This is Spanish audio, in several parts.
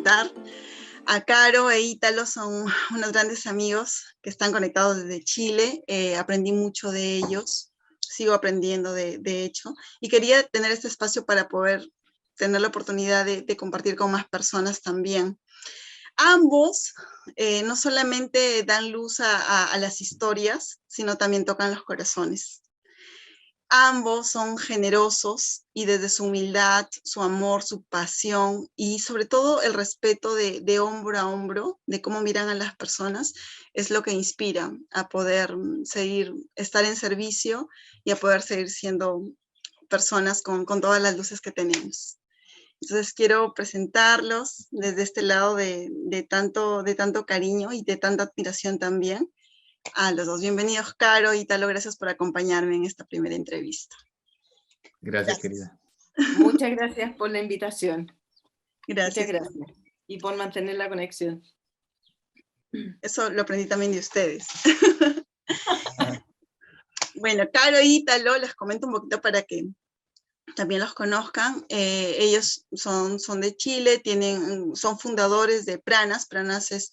presentar. A Caro e Ítalo son unos grandes amigos que están conectados desde Chile. Aprendí mucho de ellos, sigo aprendiendo de hecho, y quería tener este espacio para poder tener la oportunidad de compartir con más personas también. Ambos no solamente dan luz a las historias, sino también tocan los corazones. Ambos son generosos y desde su humildad, su amor, su pasión y sobre todo el respeto de hombro a hombro, de cómo miran a las personas, es lo que inspira a poder seguir, estar en servicio y a poder seguir siendo personas con todas las luces que tenemos. Entonces quiero presentarlos desde este lado de tanto cariño y de tanta admiración también. A los dos, bienvenidos Caro y Ítalo, gracias por acompañarme en esta primera entrevista. Gracias, querida. Muchas gracias por la invitación. Gracias. Muchas gracias. Y por mantener la conexión. Eso lo aprendí también de ustedes. Bueno, Caro e Ítalo, les comento un poquito para que también los conozcan. Ellos son de Chile, son fundadores de Pranas. Pranas es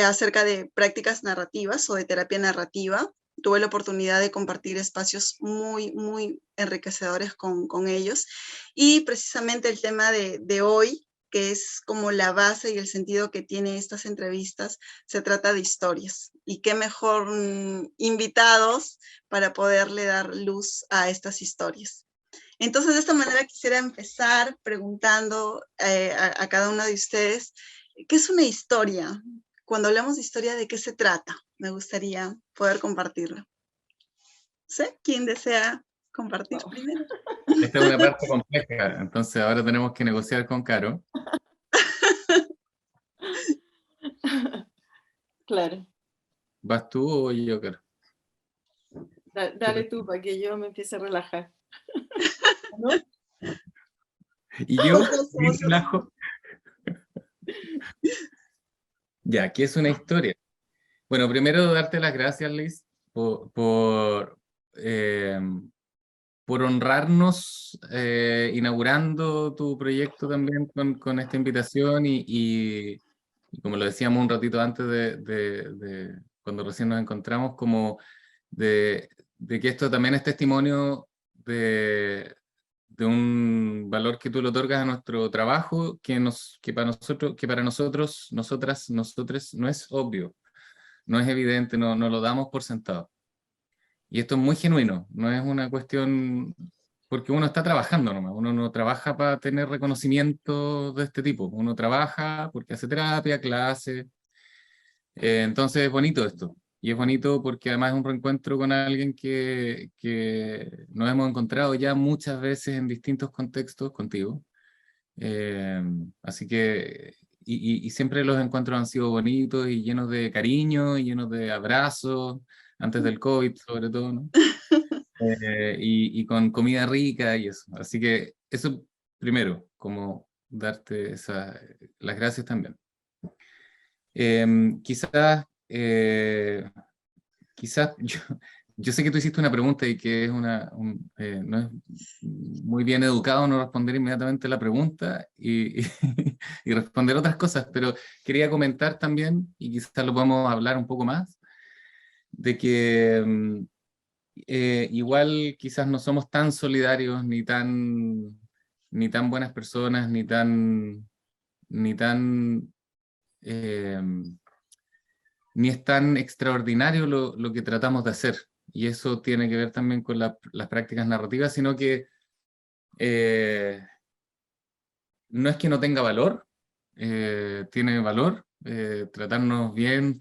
acerca de prácticas narrativas o de terapia narrativa. Tuve la oportunidad de compartir espacios muy enriquecedores con ellos. Y precisamente el tema de hoy, que es como la base y el sentido que tiene estas entrevistas, se trata de historias. Y qué mejor invitados para poderle dar luz a estas historias. Entonces, de esta manera quisiera empezar preguntando a cada uno de ustedes, ¿qué es una historia? Cuando hablamos de historia, ¿de qué se trata? Me gustaría poder compartirlo. ¿Sí? ¿Quién desea compartir primero? Esta es una parte compleja, entonces ahora tenemos que negociar con Caro. Claro. ¿Vas tú o yo, Caro? Dale tú para que yo me empiece a relajar. ¿No? ¿Y yo? ¿Bien relajo? Ya, ¿qué es una historia? Bueno, primero darte las gracias, Liz, por honrarnos inaugurando tu proyecto también con esta invitación y como lo decíamos un ratito antes de cuando recién nos encontramos, como de que esto también es testimonio de un valor que tú le otorgas a nuestro trabajo que para nosotros, nosotras, nosotres no es obvio, no es evidente, no lo damos por sentado. Y esto es muy genuino, no es una cuestión, porque uno está trabajando nomás, uno no trabaja para tener reconocimiento de este tipo, uno trabaja porque hace terapia, clase, entonces es bonito esto. Y es bonito porque además es un reencuentro con alguien que nos hemos encontrado ya muchas veces en distintos contextos contigo. Así que, y siempre los encuentros han sido bonitos y llenos de cariño y llenos de abrazos, antes del COVID sobre todo, ¿no? Y con comida rica y eso. Así que eso primero, como darte las gracias también. Quizás yo sé que tú hiciste una pregunta y que es no es muy bien educado no responder inmediatamente la pregunta y responder otras cosas, pero quería comentar también, y quizás lo podemos hablar un poco más, de que igual quizás no somos tan solidarios, ni tan buenas personas, eh, ni es tan extraordinario lo que tratamos de hacer. Y eso tiene que ver también con las prácticas narrativas, sino que no es que no tenga valor, tiene valor, tratarnos bien,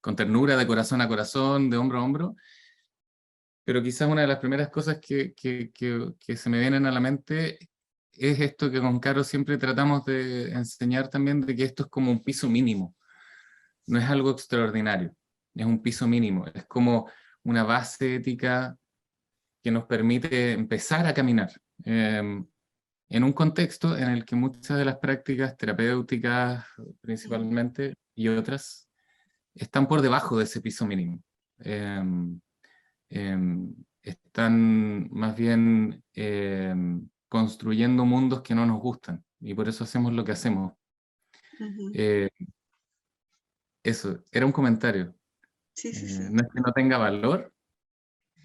con ternura, de corazón a corazón, de hombro a hombro. Pero quizás una de las primeras cosas que se me vienen a la mente es esto que con Caro siempre tratamos de enseñar también, de que esto es como un piso mínimo. No es algo extraordinario, es un piso mínimo, es como una base ética que nos permite empezar a caminar en un contexto en el que muchas de las prácticas terapéuticas principalmente y otras están por debajo de ese piso mínimo. Están más bien construyendo mundos que no nos gustan y por eso hacemos lo que hacemos, Ujú. Eso, era un comentario. Sí, sí, sí. No es que no tenga valor,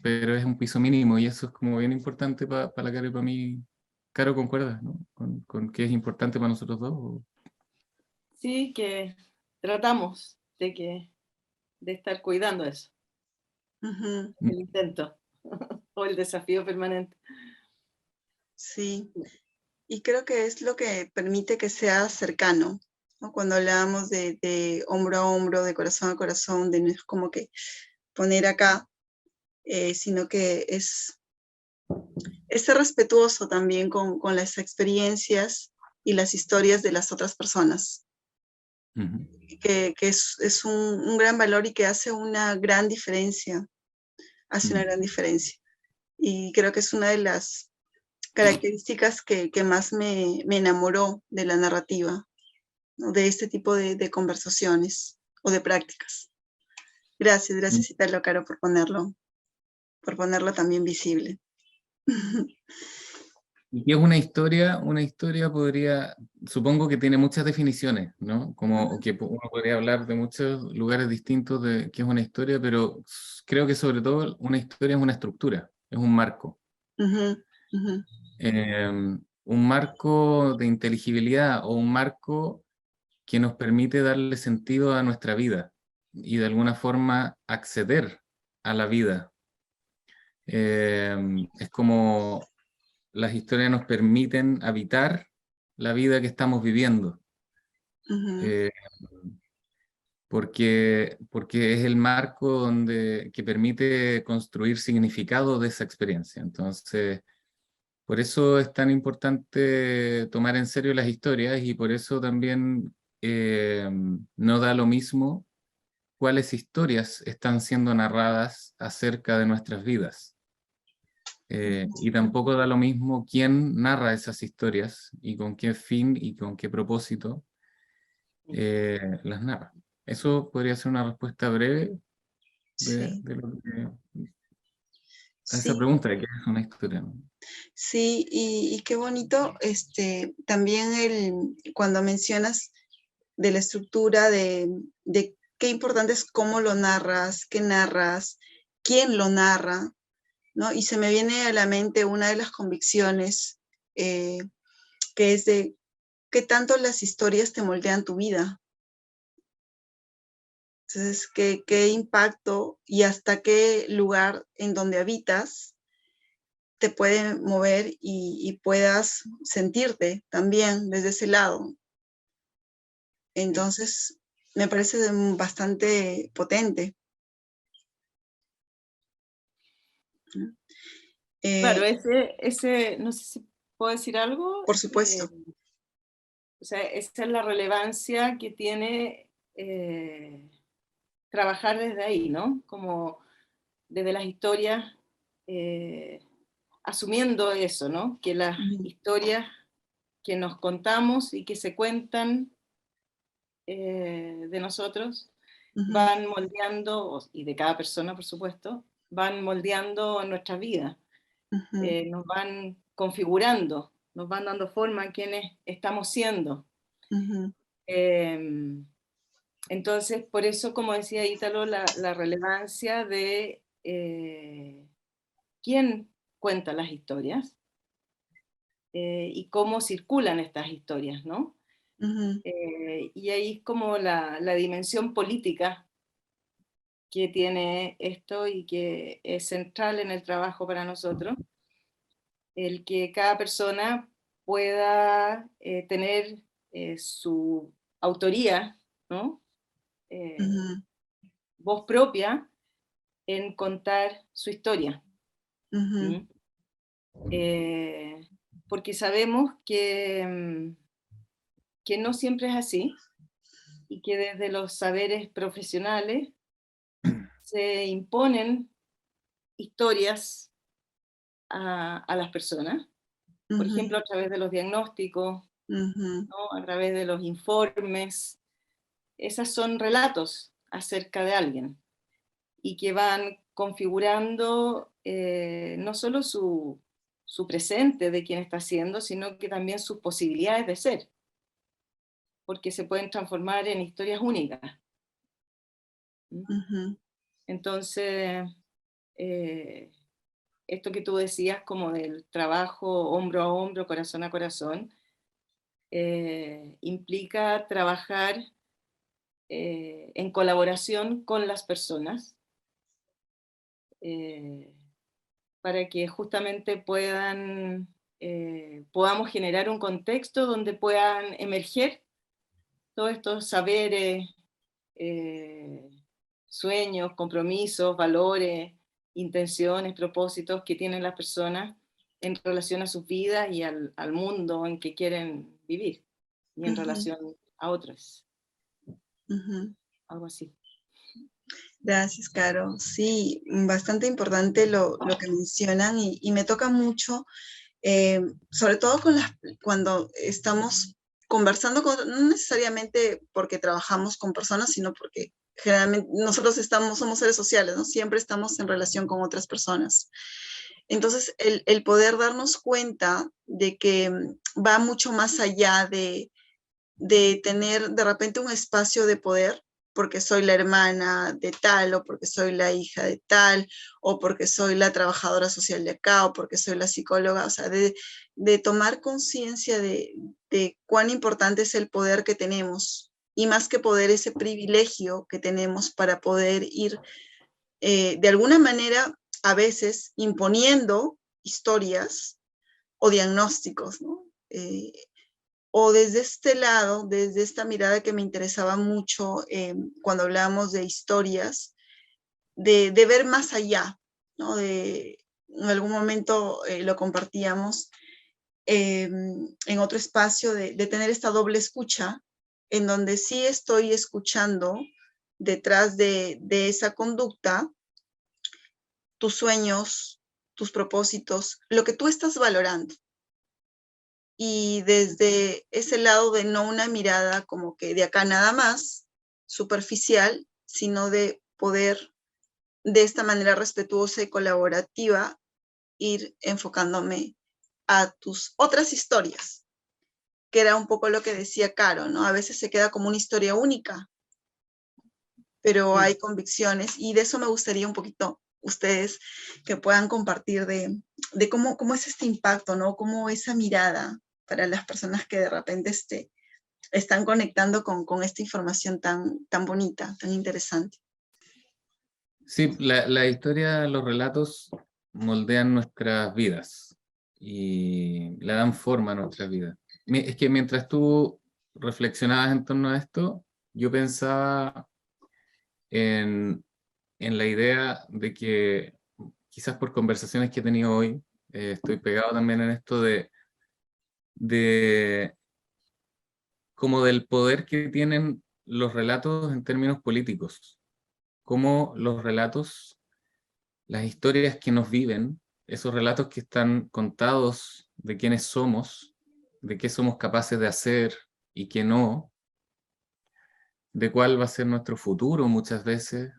pero es un piso mínimo y eso es como bien importante para la Caro y para mí. Caro, ¿concuerdas, no? Con que es importante para nosotros dos. Sí, que tratamos de estar cuidando eso, Ujú. el intento o el desafío permanente. Sí. Y creo que es lo que permite que sea cercano, ¿no? Cuando hablábamos de hombro a hombro, de corazón a corazón, de no es como que poner acá, sino que es ser respetuoso también con las experiencias y las historias de las otras personas, Ujú. que es un gran valor y que hace una gran diferencia, hace una gran diferencia. Y creo que es una de las características que más me enamoró de la narrativa, ¿no? De este tipo de conversaciones o de prácticas. Gracias, Mm. gracias Italo Caro por ponerlo también visible. Y que es una historia podría, supongo que tiene muchas definiciones, ¿no? Como que uno podría hablar de muchos lugares distintos de qué es una historia, pero creo que sobre todo una historia es una estructura, es un marco. Ujú, ujú, Un marco de inteligibilidad o un marco que nos permite darle sentido a nuestra vida y de alguna forma acceder a la vida. Es como las historias nos permiten habitar la vida que estamos viviendo, ujú, eh, porque es el marco que permite construir significado de esa experiencia. Entonces, por eso es tan importante tomar en serio las historias y por eso también no da lo mismo cuáles historias están siendo narradas acerca de nuestras vidas. Y tampoco da lo mismo quién narra esas historias y con qué fin y con qué propósito las narra. Eso podría ser una respuesta breve sí, de a esa sí, pregunta de qué es una historia, ¿no? sí, y qué bonito, también cuando mencionas de la estructura, de qué importante es cómo lo narras, qué narras, quién lo narra, ¿no? Y se me viene a la mente una de las convicciones, eh, que es de qué tanto las historias te moldean tu vida. Entonces, qué impacto y hasta qué lugar en donde habitas te puede mover y puedas sentirte también desde ese lado. Entonces, me parece bastante potente, ¿no? Claro, Eh, no sé si puedo decir algo, por supuesto. o sea, esa es la relevancia que tiene trabajar desde ahí, ¿no? Como desde las historias, eh, asumiendo eso, ¿no? Que las Ujú, historias que nos contamos y que se cuentan de nosotros ujú, van moldeando, y de cada persona, por supuesto, van moldeando nuestra vida, ujú, nos van configurando, nos van dando forma a quienes estamos siendo. ujú, Eh, entonces, por eso, como decía Ítalo, la relevancia de quién cuenta las historias y cómo circulan estas historias, ¿no? ujú, Y ahí es como la dimensión política que tiene esto y que es central en el trabajo para nosotros, el que cada persona pueda tener su autoría, ¿no? Eh, ujú, voz propia en contar su historia. ujú, ¿Mm? Eh, porque sabemos que no siempre es así y que desde los saberes profesionales se imponen historias a las personas, por ujú, ejemplo, a través de los diagnósticos, ujú, ¿no? A través de los informes. Esas son relatos acerca de alguien y que van configurando no solo su presente de quien está siendo, sino que también sus posibilidades de ser. porque se pueden transformar en historias únicas. Ujú. Entonces, esto que tú decías como del trabajo hombro a hombro, corazón a corazón, implica trabajar en colaboración con las personas, para que justamente podamos generar un contexto donde puedan emerger todos estos saberes, sueños, compromisos, valores, intenciones, propósitos que tienen las personas en relación a sus vidas y al mundo en que quieren vivir, y en Ujú. relación a otros, Ujú. algo así. Gracias, Caro. Sí, bastante importante lo que mencionan y me toca mucho, sobre todo cuando estamos conversando no necesariamente porque trabajamos con personas, sino porque generalmente nosotros somos seres sociales, ¿no? Siempre estamos en relación con otras personas. Entonces, el poder darnos cuenta de que va mucho más allá de tener de repente un espacio de poder, porque soy la hermana de tal, o porque soy la hija de tal, o porque soy la trabajadora social de acá, o porque soy la psicóloga, o sea, de tomar conciencia de cuán importante es el poder que tenemos, y más que poder, ese privilegio que tenemos para poder ir de alguna manera, a veces, imponiendo historias o diagnósticos, ¿no? O desde este lado, desde esta mirada que me interesaba mucho cuando hablábamos de historias, de ver más allá, ¿no? En algún momento lo compartíamos en otro espacio, de tener esta doble escucha, en donde sí estoy escuchando detrás de esa conducta tus sueños, tus propósitos, lo que tú estás valorando. Y desde ese lado de no una mirada como que de acá nada más, superficial, sino de poder de esta manera respetuosa y colaborativa ir enfocándome a tus otras historias, que era un poco lo que decía Caro, ¿no? A veces se queda como una historia única, pero hay convicciones, y de eso me gustaría un poquito ustedes que puedan compartir de cómo es este impacto, ¿no? Cómo esa mirada para las personas que de repente están conectando con esta información tan bonita, tan interesante. Sí, la historia, los relatos moldean nuestras vidas y le dan forma a nuestras vidas. Es que mientras tú reflexionabas en torno a esto, yo pensaba en, en la idea de que quizás por conversaciones que he tenido hoy, estoy pegado también en esto de como del poder que tienen los relatos en términos políticos, cómo los relatos, las historias que nos viven, esos relatos que están contados de quiénes somos, de qué somos capaces de hacer y qué no, de cuál va a ser nuestro futuro muchas veces,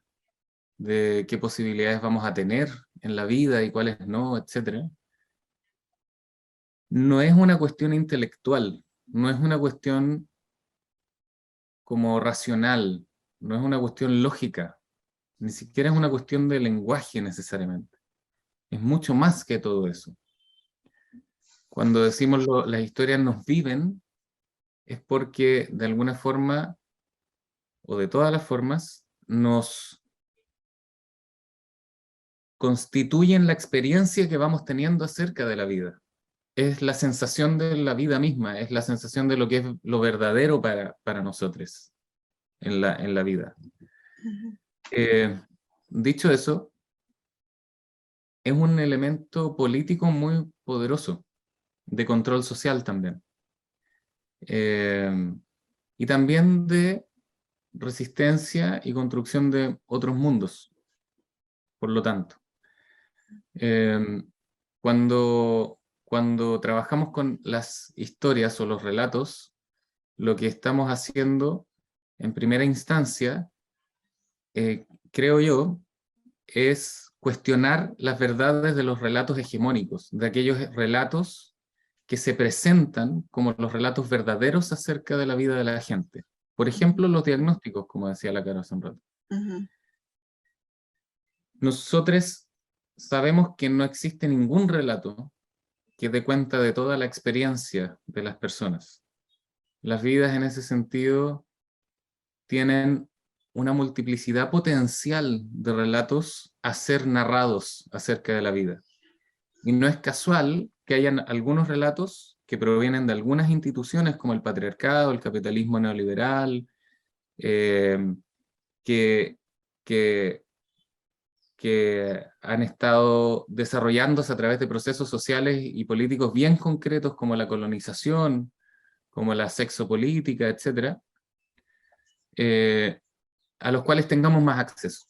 de qué posibilidades vamos a tener en la vida y cuáles no, etc. No es una cuestión intelectual, no es una cuestión como racional, no es una cuestión lógica, ni siquiera es una cuestión de lenguaje necesariamente. Es mucho más que todo eso. Cuando decimos las historias nos viven, es porque de alguna forma, o de todas las formas, nos constituyen la experiencia que vamos teniendo acerca de la vida. Es la sensación de la vida misma, es la sensación de lo que es lo verdadero para nosotros en la vida. Dicho eso, es un elemento político muy poderoso, de control social también. Y también de resistencia y construcción de otros mundos, por lo tanto. Cuando trabajamos con las historias o los relatos, lo que estamos haciendo en primera instancia, creo yo, es cuestionar las verdades de los relatos hegemónicos, de aquellos relatos que se presentan como los relatos verdaderos acerca de la vida de la gente. Por ejemplo, los diagnósticos, como decía la Caro hace un rato. Nosotros sabemos que no existe ningún relato que dé cuenta de toda la experiencia de las personas. Las vidas en ese sentido tienen una multiplicidad potencial de relatos a ser narrados acerca de la vida. Y no es casual que hayan algunos relatos que provienen de algunas instituciones como el patriarcado, el capitalismo neoliberal, que han estado desarrollándose a través de procesos sociales y políticos bien concretos como la colonización, como la sexopolítica, etc., a los cuales tengamos más acceso.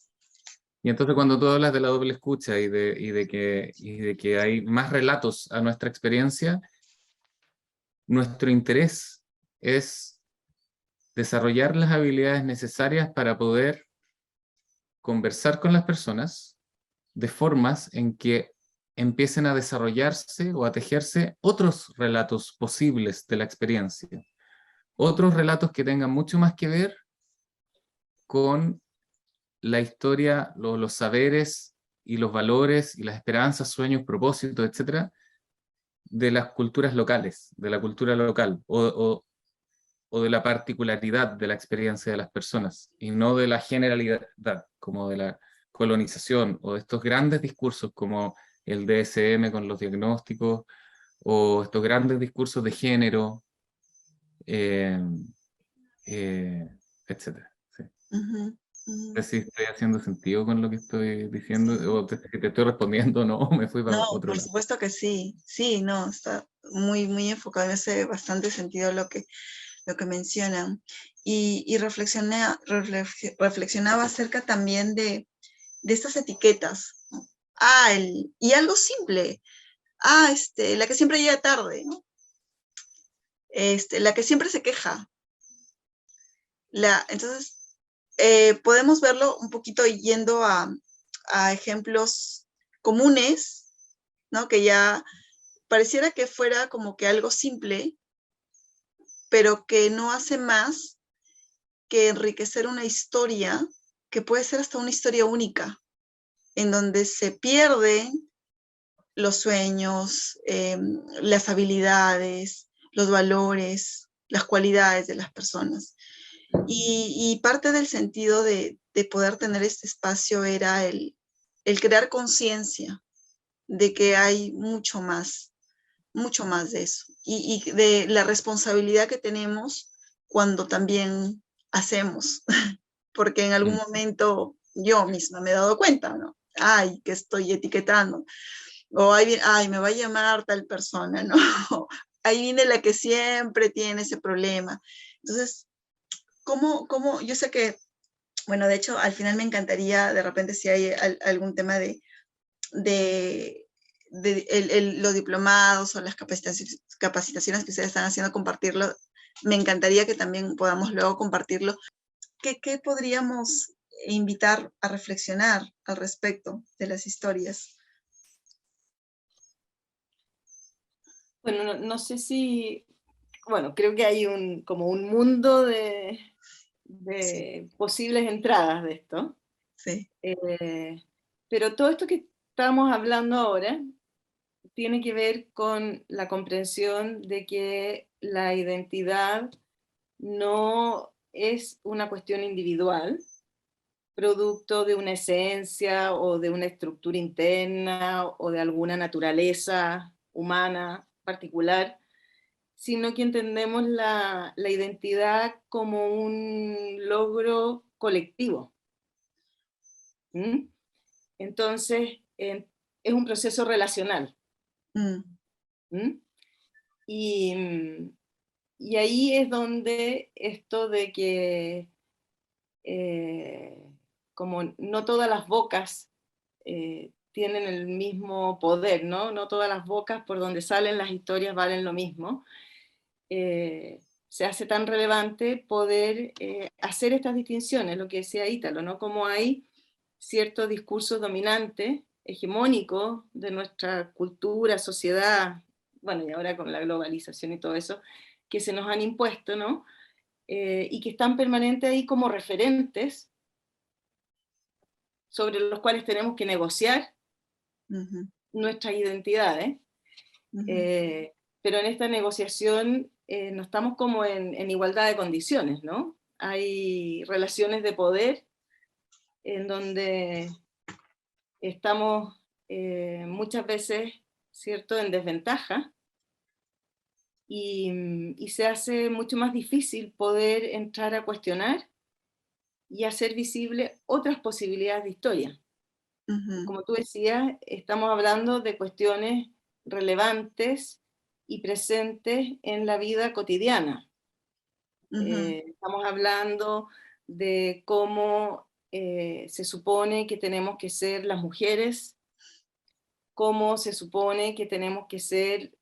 Y entonces cuando tú hablas de la doble escucha y de que hay más relatos a nuestra experiencia, nuestro interés es desarrollar las habilidades necesarias para poder conversar con las personas de formas en que empiecen a desarrollarse o a tejerse otros relatos posibles de la experiencia. Otros relatos que tengan mucho más que ver con la historia, los saberes y los valores y las esperanzas, sueños, propósitos, etcétera, de las culturas locales, de la cultura local, o de la particularidad de la experiencia de las personas, y no de la generalidad, como de la colonización, o de estos grandes discursos como el DSM con los diagnósticos, o estos grandes discursos de género, etcétera. Sí. No sé si estoy haciendo sentido con lo que estoy diciendo, Sí. o si te estoy respondiendo o no, me fui para No, otro por lado. supuesto que sí. Sí, no, está muy, muy enfocado. Me hace bastante sentido lo que mencionan. Y reflexionaba acerca también de estas etiquetas, ¿no? Y algo simple. La que siempre llega tarde, ¿no? La que siempre se queja. Entonces, podemos verlo un poquito yendo a ejemplos comunes, ¿no? Que ya pareciera que fuera como que algo simple, pero que no hace más que enriquecer una historia que puede ser hasta una historia única, en donde se pierden los sueños, las habilidades, los valores, las cualidades de las personas. Y parte del sentido de poder tener este espacio era el crear conciencia de que hay mucho más de eso. Y de la responsabilidad que tenemos cuando también hacemos, porque en algún momento yo misma me he dado cuenta, ¿no? Ay, que estoy etiquetando. O ay, me va a llamar tal persona, ¿no? Ahí viene la que siempre tiene ese problema. Entonces, ¿cómo? Yo sé que, bueno, de hecho, al final me encantaría, de repente, si hay algún tema de los diplomados o las capacitaciones que ustedes están haciendo, compartirlo. Me encantaría que también podamos luego compartirlo. ¿Qué podríamos invitar a reflexionar al respecto de las historias? Bueno, no sé si, bueno, creo que hay como un mundo de posibles entradas de esto. Sí. Pero todo esto que estamos hablando ahora tiene que ver con la comprensión de que la identidad no es una cuestión individual, producto de una esencia o de una estructura interna o de alguna naturaleza humana particular, sino que entendemos la identidad como un logro colectivo. ¿Mm? Entonces, es un proceso relacional. ¿Mm? Y ahí es donde esto de que como no todas las bocas tienen el mismo poder, ¿no? No todas las bocas por donde salen las historias valen lo mismo. Se hace tan relevante poder hacer estas distinciones, lo que decía Ítalo, ¿no? Como hay ciertos discursos dominantes, hegemónicos de nuestra cultura, sociedad, bueno, y ahora con la globalización y todo eso, que se nos han impuesto, ¿no? Y que están permanentes ahí como referentes sobre los cuales tenemos que negociar nuestras identidades. Pero en esta negociación no estamos como en igualdad de condiciones, ¿no? Hay relaciones de poder en donde estamos muchas veces, ¿cierto?, en desventaja, y se hace mucho más difícil poder entrar a cuestionar y hacer visible otras posibilidades de historia. Como tú decías, estamos hablando de cuestiones relevantes y presentes en la vida cotidiana. Estamos hablando de cómo se supone que tenemos que ser las mujeres, cómo se supone que tenemos que ser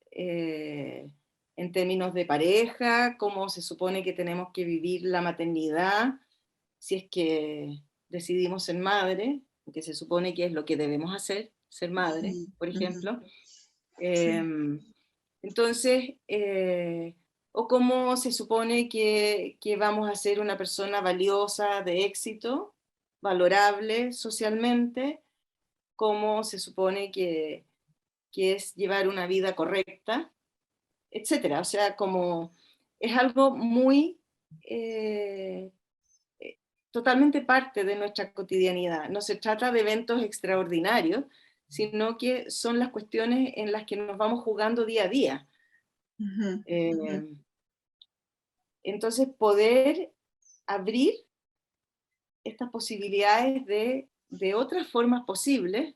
en términos de pareja, cómo se supone que tenemos que vivir la maternidad, si es que decidimos ser madre, que se supone que es lo que debemos hacer, ser madre, por ejemplo. Entonces, o cómo se supone que vamos a ser una persona valiosa, de éxito, valorable socialmente, cómo se supone que es llevar una vida correcta, etcétera. O sea, como es algo muy totalmente parte de nuestra cotidianidad. No se trata de eventos extraordinarios, sino que son las cuestiones en las que nos vamos jugando día a día. Entonces, poder abrir estas posibilidades de otras formas posibles,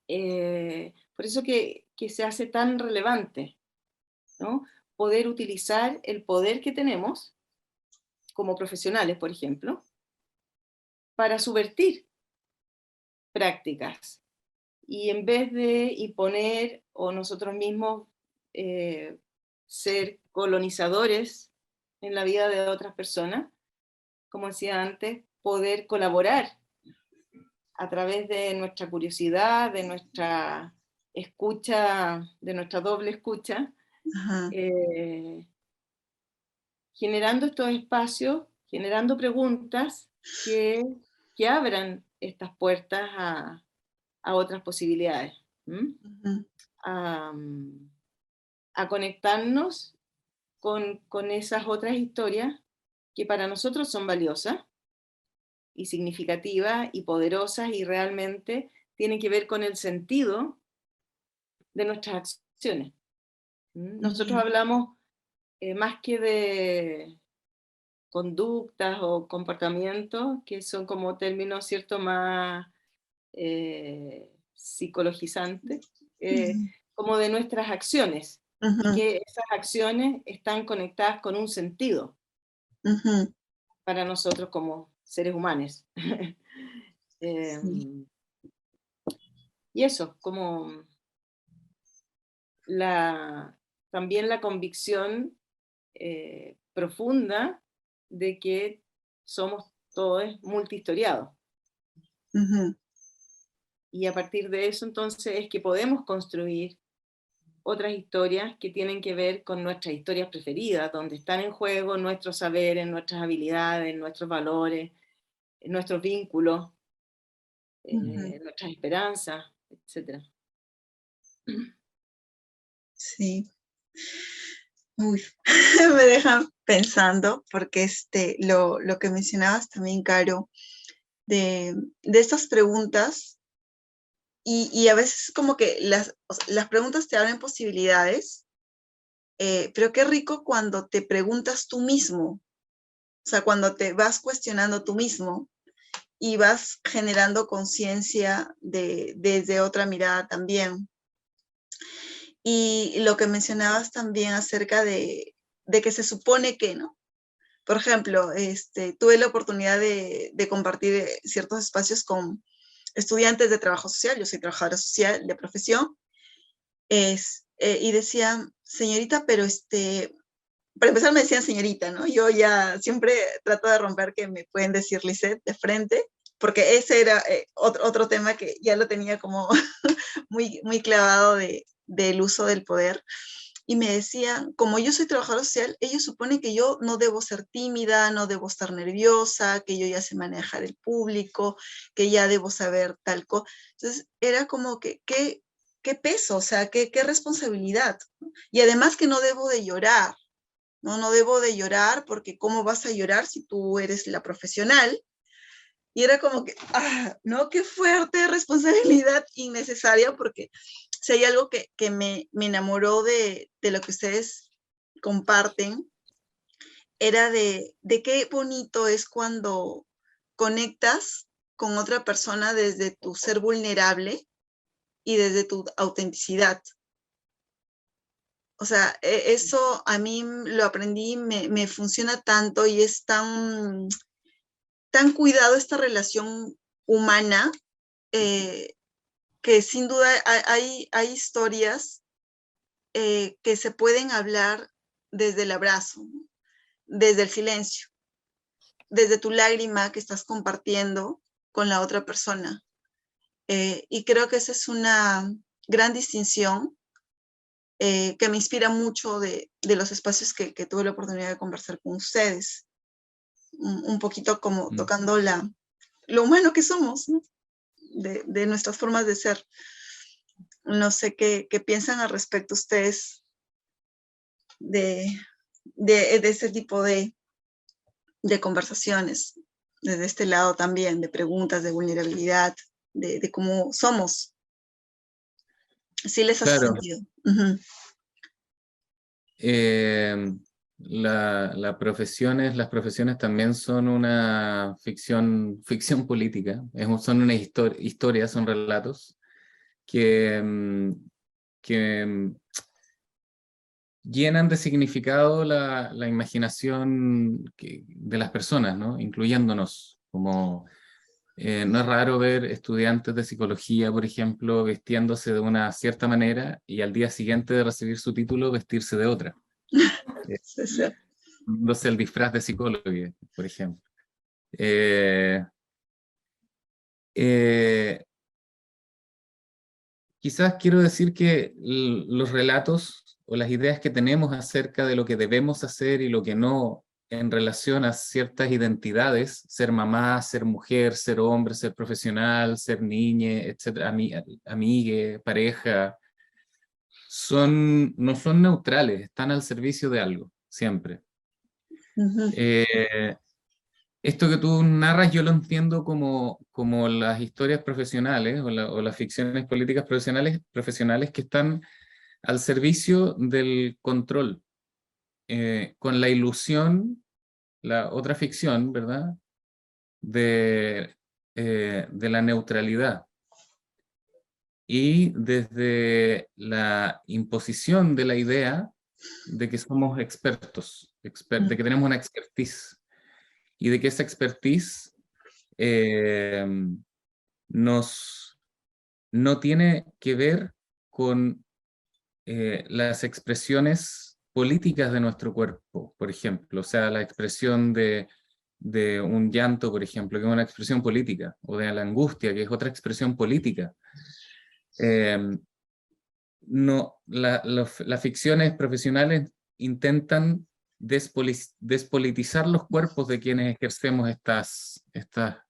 por eso que se hace tan relevante, ¿no? Poder utilizar el poder que tenemos como profesionales, por ejemplo, para subvertir prácticas. Y en vez de imponer o nosotros mismos ser colonizadores en la vida de otras personas, como decía antes, poder colaborar a través de nuestra curiosidad, de nuestra escucha, de nuestra doble escucha, generando estos espacios, generando preguntas que abran estas puertas a otras posibilidades, a conectarnos con esas otras historias que para nosotros son valiosas y significativas y poderosas y realmente tienen que ver con el sentido de nuestras acciones. Nosotros hablamos más que de conductas o comportamientos, que son como términos, ¿cierto?, más psicologizantes, como de nuestras acciones, y que esas acciones están conectadas con un sentido para nosotros como seres humanos. Y eso, como también la convicción profunda de que somos todos multihistoriados. Y a partir de eso, entonces, es que podemos construir otras historias que tienen que ver con nuestras historias preferidas, donde están en juego nuestros saberes, nuestras habilidades, nuestros valores, nuestros vínculos, nuestras esperanzas, etc. Sí. Uy, me dejan pensando, porque lo que mencionabas también, Caro, de estas preguntas, y a veces como que las preguntas te abren posibilidades, pero qué rico cuando te preguntas tú mismo, o sea, cuando te vas cuestionando tú mismo y vas generando conciencia desde otra mirada también. Y lo que mencionabas también acerca de que se supone que, ¿no? Por ejemplo, tuve la oportunidad de compartir ciertos espacios con estudiantes de trabajo social, yo soy trabajadora social de profesión, y decían, señorita, pero para empezar me decían señorita, ¿no? Yo ya siempre trato de romper que me pueden decir Lisette de frente, porque ese era otro tema que ya lo tenía como muy, muy clavado de del uso del poder, y me decían, como yo soy trabajadora social, ellos suponen que yo no debo ser tímida, no debo estar nerviosa, que yo ya sé manejar el público, que ya debo saber tal cosa. Entonces, era como que, qué peso, o sea, qué responsabilidad. Y además que no debo de llorar, ¿no? No debo de llorar porque ¿cómo vas a llorar si tú eres la profesional? Y era como que, ¿no? Qué fuerte responsabilidad innecesaria, porque si hay algo que me enamoró de lo que ustedes comparten, era de qué bonito es cuando conectas con otra persona desde tu ser vulnerable y desde tu autenticidad. O sea, eso a mí lo aprendí, me funciona tanto y es tan cuidado esta relación humana, que sin duda hay historias que se pueden hablar desde el abrazo, desde el silencio, desde tu lágrima que estás compartiendo con la otra persona. Y creo que esa es una gran distinción que me inspira mucho de los espacios que tuve la oportunidad de conversar con ustedes. Un poquito como tocando lo humano que somos, ¿no? De nuestras formas de ser. No sé qué piensan al respecto ustedes de ese tipo de conversaciones, desde este lado también, de preguntas, de vulnerabilidad, de cómo somos. ¿Sí les hace sentido? Uh-huh. Las profesiones también son una ficción política, son una historia, son relatos que llenan de significado la imaginación de las personas, ¿no? Incluyéndonos. Como, no es raro ver estudiantes de psicología, por ejemplo, vistiéndose de una cierta manera y al día siguiente de recibir su título vestirse de otra. Sí, sí. No sé, el disfraz de psicólogo, por ejemplo. Quizás quiero decir que los relatos o las ideas que tenemos acerca de lo que debemos hacer y lo que no en relación a ciertas identidades, ser mamá, ser mujer, ser hombre, ser profesional, ser niña, etcétera, amigue, pareja, no son neutrales, están al servicio de algo, siempre. Uh-huh. Esto que tú narras yo lo entiendo como las historias profesionales o las ficciones políticas profesionales que están al servicio del control, con la ilusión, la otra ficción, ¿verdad?, de la neutralidad. Y desde la imposición de la idea de que somos expertos, de que tenemos una expertise, y de que esa expertise no tiene que ver con las expresiones políticas de nuestro cuerpo, por ejemplo. O sea, la expresión de un llanto, por ejemplo, que es una expresión política, o de la angustia, que es otra expresión política. Las ficciones profesionales intentan despolitizar los cuerpos de quienes ejercemos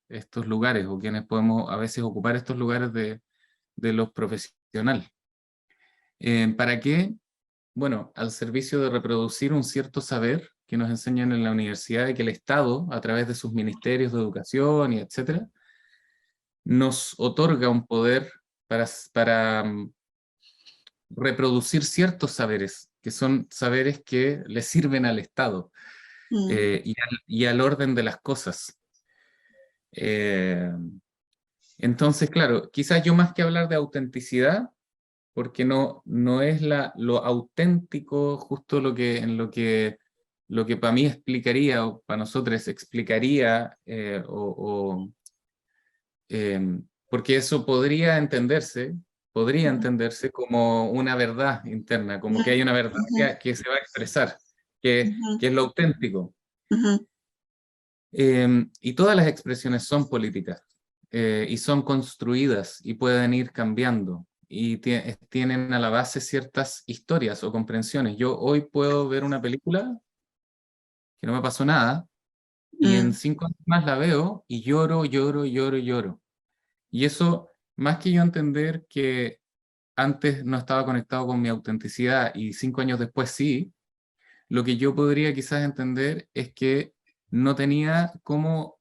estos lugares, o quienes podemos a veces ocupar estos lugares de los profesionales. ¿Para qué? Bueno, al servicio de reproducir un cierto saber que nos enseñan en la universidad y que el Estado, a través de sus ministerios de educación y etcétera, nos otorga un poder para reproducir ciertos saberes, que son saberes que le sirven al Estado y al orden de las cosas. Entonces, claro, quizás yo más que hablar de autenticidad, porque no es lo auténtico justo lo que para mí explicaría, o para nosotros explicaría, porque eso podría entenderse como una verdad interna, como que hay una verdad que se va a expresar, que es lo auténtico. Y todas las expresiones son políticas y son construidas y pueden ir cambiando. tienen a la base ciertas historias o comprensiones. Yo hoy puedo ver una película que no me pasó nada, y en 5 años más la veo y lloro, lloro, lloro, lloro. Y eso, más que yo entender que antes no estaba conectado con mi autenticidad y 5 años después sí, lo que yo podría quizás entender es que no tenía como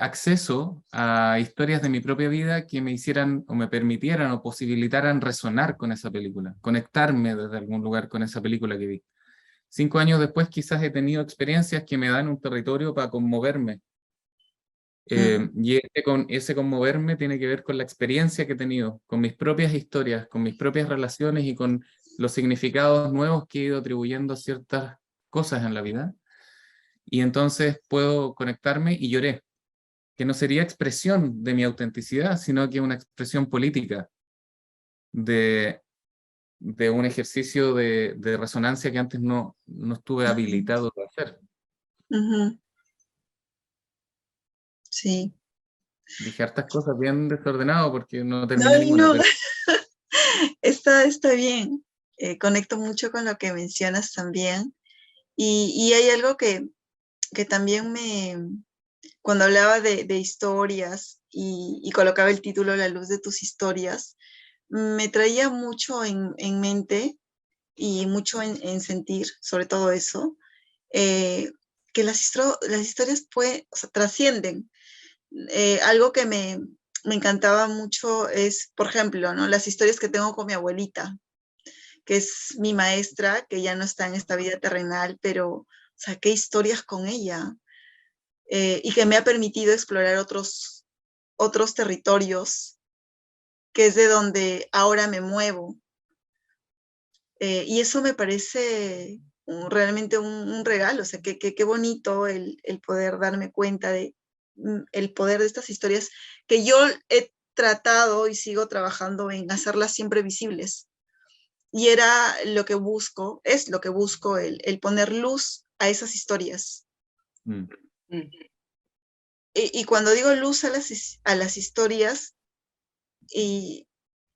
acceso a historias de mi propia vida que me hicieran o me permitieran o posibilitaran resonar con esa película, conectarme desde algún lugar con esa película que vi. 5 años después quizás he tenido experiencias que me dan un territorio para conmoverme. Y ese conmoverme tiene que ver con la experiencia que he tenido, con mis propias historias, con mis propias relaciones y con los significados nuevos que he ido atribuyendo a ciertas cosas en la vida. Y entonces puedo conectarme y lloré, que no sería expresión de mi autenticidad, sino que una expresión política de, de un ejercicio de resonancia que antes no estuve habilitado a hacer. Sí. Dije hartas cosas bien desordenado porque no No, terminé ninguna, no, pero está bien. Conecto mucho con lo que mencionas también. Y hay algo que también cuando hablaba de historias y colocaba el título La luz de tus historias, me traía mucho en mente y mucho en sentir, sobre todo eso, que las historias o sea, trascienden. Algo que me encantaba mucho es, por ejemplo, ¿no? Las historias que tengo con mi abuelita, que es mi maestra, que ya no está en esta vida terrenal, pero saqué historias con ella, y que me ha permitido explorar otros territorios, que es de donde ahora me muevo. Y eso me parece realmente un regalo, o sea, qué bonito el poder darme cuenta de el poder de estas historias que yo he tratado y sigo trabajando en hacerlas siempre visibles. Y era lo que busco, es lo que busco, el poner luz a esas historias. Y cuando digo luz a las historias, y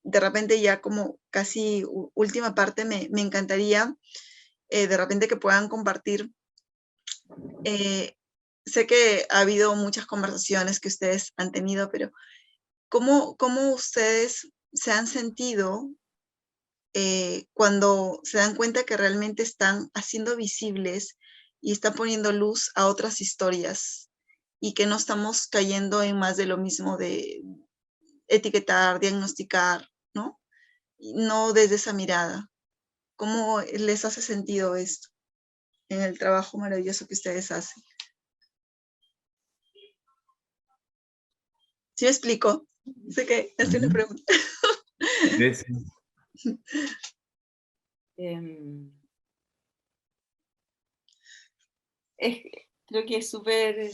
de repente ya como casi última parte, me encantaría de repente que puedan compartir. Sé que ha habido muchas conversaciones que ustedes han tenido, pero ¿cómo ustedes se han sentido cuando se dan cuenta que realmente están haciendo visibles y están poniendo luz a otras historias y que no estamos cayendo en más de lo mismo de etiquetar, diagnosticar, ¿no? Y no desde esa mirada? ¿Cómo les hace sentido esto en el trabajo maravilloso que ustedes hacen? ¿Sí me explico? Sé que es una pregunta. Creo que es súper,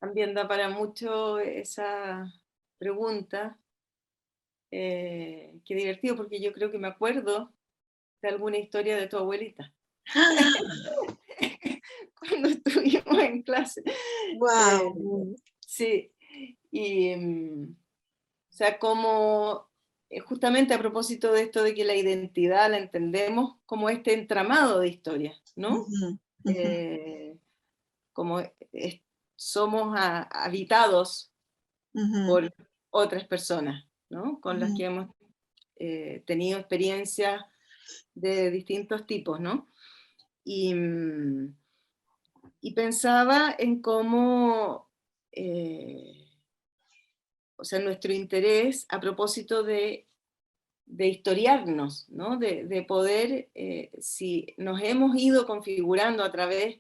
también da para mucho esa pregunta. Qué divertido, porque yo creo que me acuerdo de alguna historia de tu abuelita. Cuando estuvimos en clase. Wow. Sí, y o sea, como justamente a propósito de esto de que la identidad la entendemos como este entramado de historias, ¿no? Como somos habitados por otras personas, ¿no? Con las que hemos tenido experiencias de distintos tipos, ¿no? Y pensaba en cómo, o sea, nuestro interés a propósito de historiarnos, ¿no? De poder, si nos hemos ido configurando a través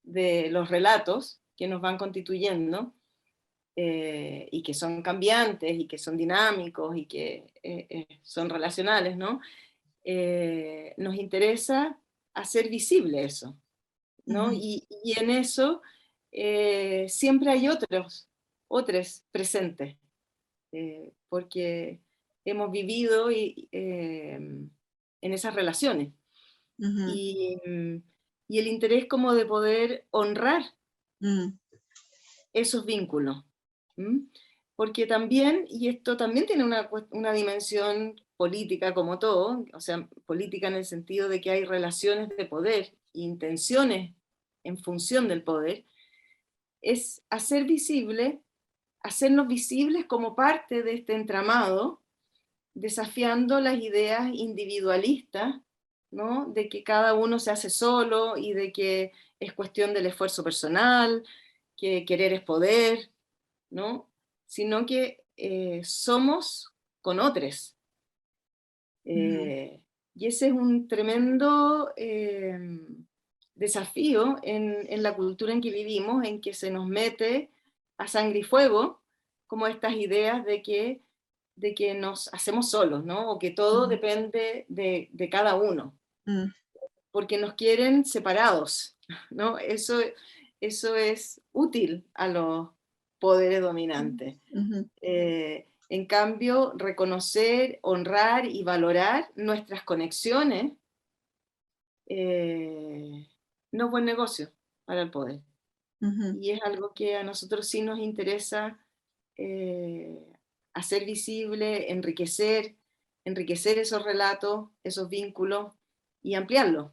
de los relatos que nos van constituyendo, y que son cambiantes y que son dinámicos y que son relacionales, ¿no? Nos interesa hacer visible eso, ¿no? Y en eso siempre hay otros presentes, porque hemos vivido en esas relaciones. Y el interés como de poder honrar esos vínculos. porque también, y esto también tiene una dimensión política como todo, o sea, política en el sentido de que hay relaciones de poder, intenciones en función del poder, es hacernos visibles como parte de este entramado, desafiando las ideas individualistas, ¿no? De que cada uno se hace solo y de que es cuestión del esfuerzo personal, que querer es poder, ¿no? Sino que somos con otros. Y ese es un tremendo desafío en la cultura en que vivimos, en que se nos mete a sangre y fuego como estas ideas de que nos hacemos solos, ¿no? O que todo depende de cada uno, porque nos quieren separados, ¿no? Eso es útil a los poderes dominantes. En cambio, reconocer, honrar y valorar nuestras conexiones no es buen negocio para el poder. Y es algo que a nosotros sí nos interesa hacer visible, enriquecer esos relatos, esos vínculos y ampliarlos.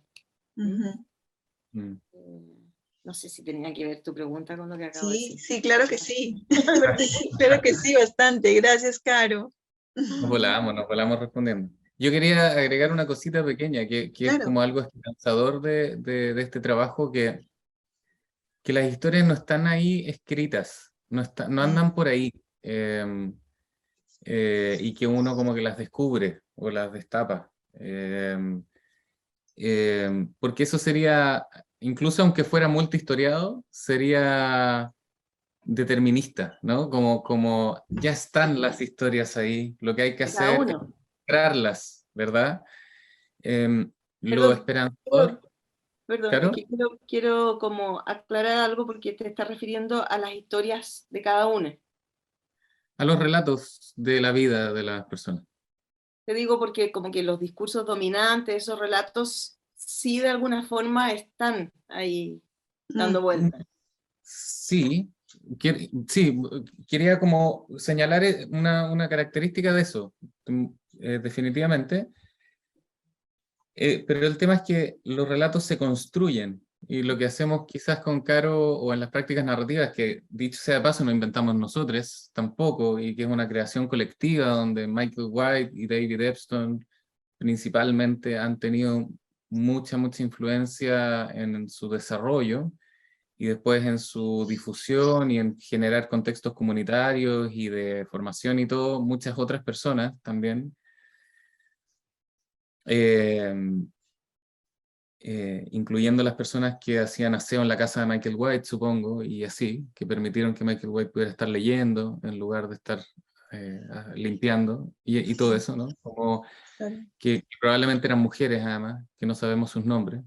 No sé si tenía que ver tu pregunta con lo que acabo de decir. Sí, claro que sí. Claro que sí, bastante. Gracias, Caro. Nos volamos respondiendo. Yo quería agregar una cosita pequeña, que Claro. es como algo esperanzador de este trabajo, que las historias no están ahí escritas, no andan por ahí, y que uno como que las descubre o las destapa. Porque eso sería, incluso aunque fuera multihistoriado, sería determinista, ¿no? Como ya están las historias ahí, lo que hay que hacer es encontrarlas, ¿verdad? Lo esperanzador... Perdón, ¿Claro? es que quiero como aclarar algo porque te estás refiriendo a las historias de cada uno. A los relatos de la vida de las personas. Te digo porque como que los discursos dominantes, esos relatos, sí de alguna forma están ahí dando vueltas. Sí, quería como señalar una característica de eso, definitivamente. Pero el tema es que los relatos se construyen, y lo que hacemos quizás con Caro o en las prácticas narrativas, que dicho sea de paso no inventamos nosotros tampoco, y que es una creación colectiva donde Michael White y David Epstein principalmente han tenido mucha influencia en su desarrollo y después en su difusión y en generar contextos comunitarios y de formación y todo, muchas otras personas también. Incluyendo las personas que hacían aseo en la casa de Michael White, supongo, y así, que permitieron que Michael White pudiera estar leyendo en lugar de estar limpiando, y todo eso, ¿no? Como que probablemente eran mujeres, además, que no sabemos sus nombres.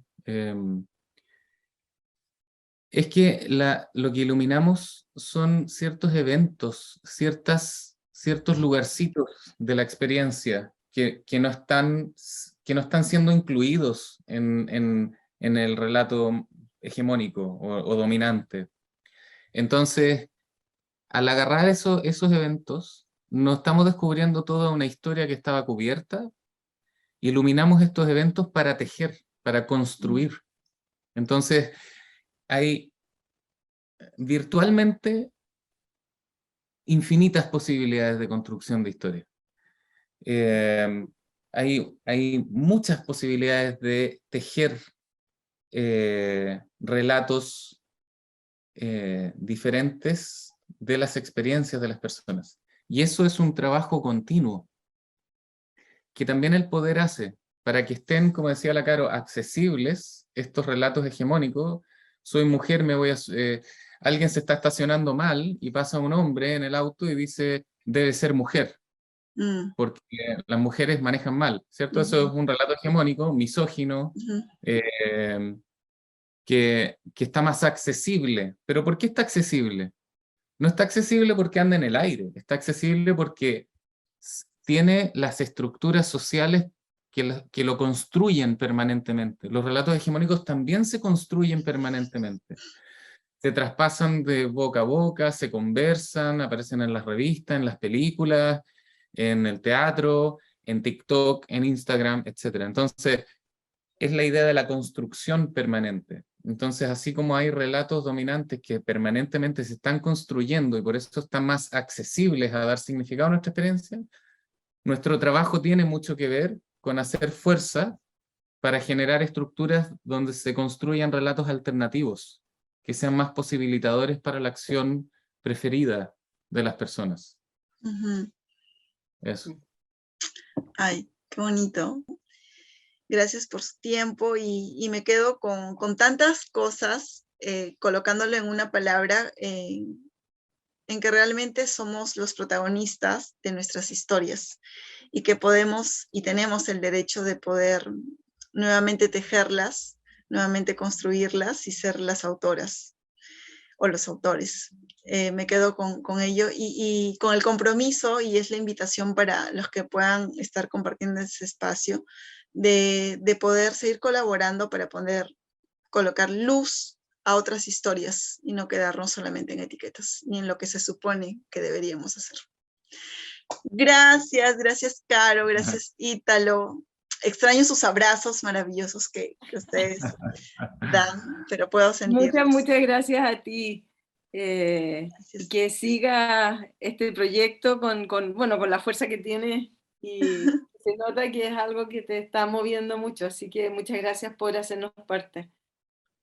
Es que lo que iluminamos son ciertos eventos, ciertos lugarcitos de la experiencia que no están siendo incluidos en el relato hegemónico o dominante. Entonces, al agarrar esos eventos, no estamos descubriendo toda una historia que estaba cubierta, iluminamos estos eventos para tejer, para construir. Entonces, hay virtualmente infinitas posibilidades de construcción de historia. Hay muchas posibilidades de tejer relatos diferentes de las experiencias de las personas. Y eso es un trabajo continuo que también el poder hace para que estén, como decía la Caro, accesibles estos relatos hegemónicos. Soy mujer, alguien se está estacionando mal y pasa un hombre en el auto y dice, debe ser mujer, porque las mujeres manejan mal, ¿cierto? Eso es un relato hegemónico, misógino, que está más accesible. ¿Pero por qué está accesible? No está accesible porque anda en el aire, está accesible porque tiene las estructuras sociales que lo construyen permanentemente. Los relatos hegemónicos también se construyen permanentemente. se traspasan de boca a boca, se conversan, aparecen en las revistas, en las películas, en el teatro, en TikTok, en Instagram, etc. Entonces, es la idea de la construcción permanente. Entonces, así como hay relatos dominantes que permanentemente se están construyendo y por eso están más accesibles a dar significado a nuestra experiencia, nuestro trabajo tiene mucho que ver con hacer fuerza para generar estructuras donde se construyan relatos alternativos, que sean más posibilitadores para la acción preferida de las personas. Eso. Ay, qué bonito. Gracias por su tiempo y me quedo con tantas cosas, colocándolo en una palabra, en que realmente somos los protagonistas de nuestras historias y que podemos y tenemos el derecho de poder nuevamente tejerlas, nuevamente construirlas y ser las autoras o los autores. Me quedo con ello y con el compromiso, y es la invitación para los que puedan estar compartiendo ese espacio, de poder seguir colaborando para poder colocar luz a otras historias y no quedarnos solamente en etiquetas, ni en lo que se supone que deberíamos hacer. Gracias, gracias Caro, gracias Ítalo. Extraño sus abrazos maravillosos que ustedes dan, pero puedo sentirlos. Muchas gracias a ti. Y que siga este proyecto con la fuerza que tiene, y se nota que es algo que te está moviendo mucho, así que muchas gracias por hacernos parte.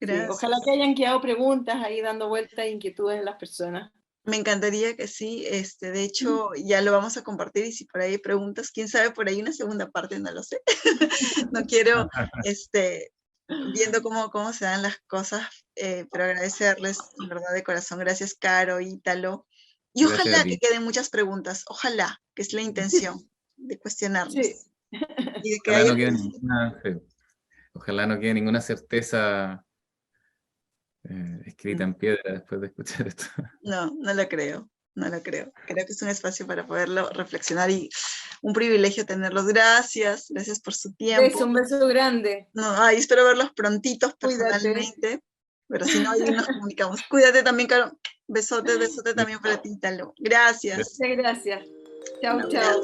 Sí, ojalá que hayan quedado preguntas ahí dando vueltas e inquietudes en las personas. Me encantaría que sí, de hecho ya lo vamos a compartir, y si por ahí hay preguntas, quién sabe, por ahí una segunda parte, no lo sé. No quiero, viendo cómo se dan las cosas, pero agradecerles, en verdad, de corazón. Gracias, Caro, Ítalo. Y ojalá que queden muchas preguntas, ojalá, que es la intención de cuestionarnos. Sí. Y de que ojalá no quede ninguna certeza escrita en piedra después de escuchar esto. No, no lo creo, no lo creo. Creo que es un espacio para poderlo reflexionar y un privilegio tenerlos. Gracias, gracias por su tiempo. Un beso grande. No, espero verlos prontitos personalmente. Cuídate. Pero si no, ahí nos comunicamos. Cuídate también, Caro. Besote también para ti, Talo. Gracias. Muchas gracias. Chao, chao.